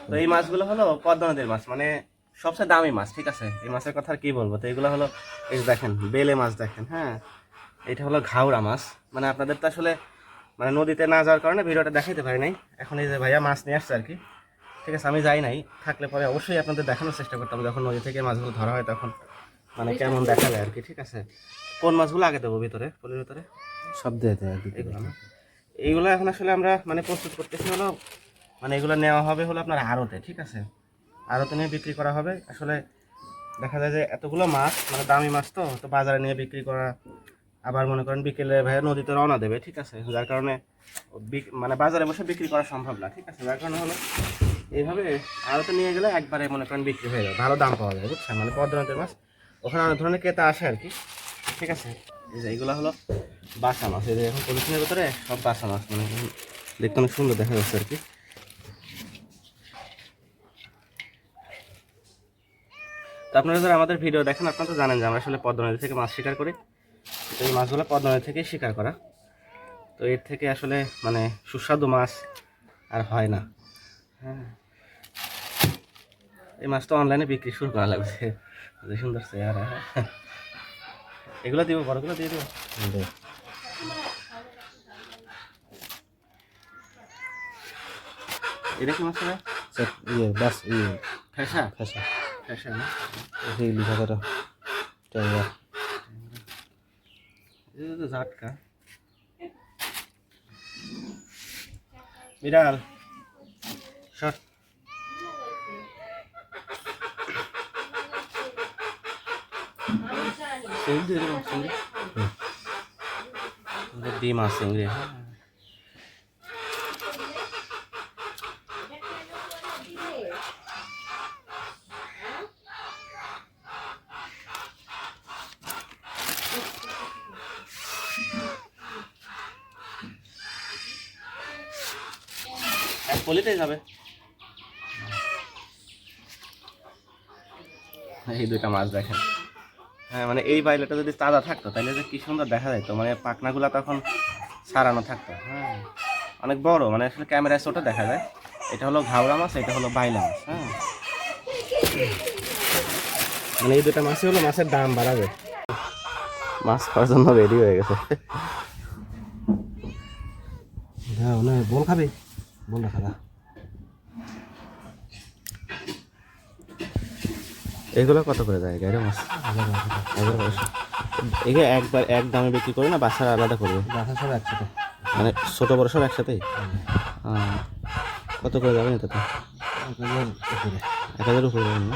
তো এই মাছগুলো হলো পদ্মা নদীর মাছ, মানে সবচেয়ে দামি মাছ, ঠিক আছে। এই মাছের কথা আর কি বলবো। তো এগুলো হলো, এই যে দেখেন বেলে মাছ দেখেন, হ্যাঁ এটা হলো ঘাওড়া মাছ। মানে আপনাদের তো আসলে মানে নদীতে না যাওয়ার কারণে ভিডিওটা দেখাইতে পারি নাই। এখন এই যে ভাইয়া মাছ নিয়ে আসছে আর কি, ঠিক আছে। আমি যাই নাই, থাকলে পরে অবশ্যই আপনাদের দেখানোর চেষ্টা করতাম যখন নদী থেকে মাছগুলো ধরা হয় তখন মানে কেমন দেখা যায় আর কি, ঠিক আছে। কোন মাছগুলো আগে দেবো ভিতরে, পলির ভিতরে সব দিয়ে দেয় এগুলো না, এইগুলো এখন আসলে আমরা মানে প্রস্তুত করতেছি হলো, মানে এগুলো নেওয়া হবে হলো আপনার আড়তে, ঠিক আছে। আড়তে নিয়ে বিক্রি করা হবে। আসলে দেখা যায় যে এতগুলো মাছ মানে দামি মাছ, তো তো বাজারে নিয়ে বিক্রি করা, আবার মনে করেন বিকেলে ভাইয়া নদীতে রওনা দেবে, ঠিক আছে। যার কারণে মানে বাজারে বসে বিক্রি করা সম্ভব না, ঠিক আছে। যার কারণে হলো এইভাবে আড়তে নিয়ে গেলে একবারে মনে করেন বিক্রি হয়ে যাবে, ভালো দাম পাওয়া যায়, বুঝছেন। মানে পদ্মা নদীর মাছ ওখানে অনেক ধরনের ক্রেতা আসে আর কি, ঠিক আছে। এই যে এইগুলো হলো বাসা মাছ, এই যে এখন পলিথিনের ভিতরে সব বাসা মাছ, মানে দেখতে অনেক সুন্দর দেখা যাচ্ছে আর কি। তো আপনারা যারা আমাদের ভিডিও দেখেন আপনারা তো জানেন যে আমরা আসলে পদ্মা নদী থেকে মাছ শিকার করি। তো এই মাছগুলো পদ্মা নদী থেকেই শিকার করা। তো এর থেকে আসলে মানে সুস্বাদু মাছ আর হয় না। হ্যাঁ, এই মাছ তো অনলাইনে বিক্রি শুরু করা লাগছে, যে সুন্দর চেহারা। এগুলো দিব, বড়গুলো দিয়ে দেবো। এটা কি মাছ হবে? ইয়ে বাস ইয়ে ফেসা ফেসা ফেসা না, এই লিখাটা ট্যাংরা এটা তো ঝাটকা বিড়াল শট। চিংড়ি এরকম চিংড়ি, ডিম আছে চিংড়ি। এক পলিতেই যাবে। এই দুইটা মাছ দেখেন, হ্যাঁ মানে এই বাইলেটা যদি তাজা থাকতো তাহলে যে কি সুন্দর দেখা যেত, মানে পাখনাগুলা তখন সারানো থাকতো। হ্যাঁ অনেক বড়, মানে আসলে ক্যামেরায় ছোট দেখা যায়। এটা হলো ঘাওড়া মাছ, এটা হলো বাইলা মাছ। হ্যাঁ মানে এই দুটা মাছই হলো মাছের দাম বাড়াবে। মাছ খাওয়ার জন্য রেডি হয়ে গেছে। হ্যাঁ না বল খাবে বল না খাবা এগুলো কত করে যায় গাইরে মাছ? 1100। এগুলো একবার এক দামে বিক্রি করে না, বাচ্চারা আলাদা করবে? বাসা সব একসাথে মানে ছোট বড় সব একসাথেই। কত করে যাবেন এটাতে? 1000 উপরে 1000 উপরে যাবেন না?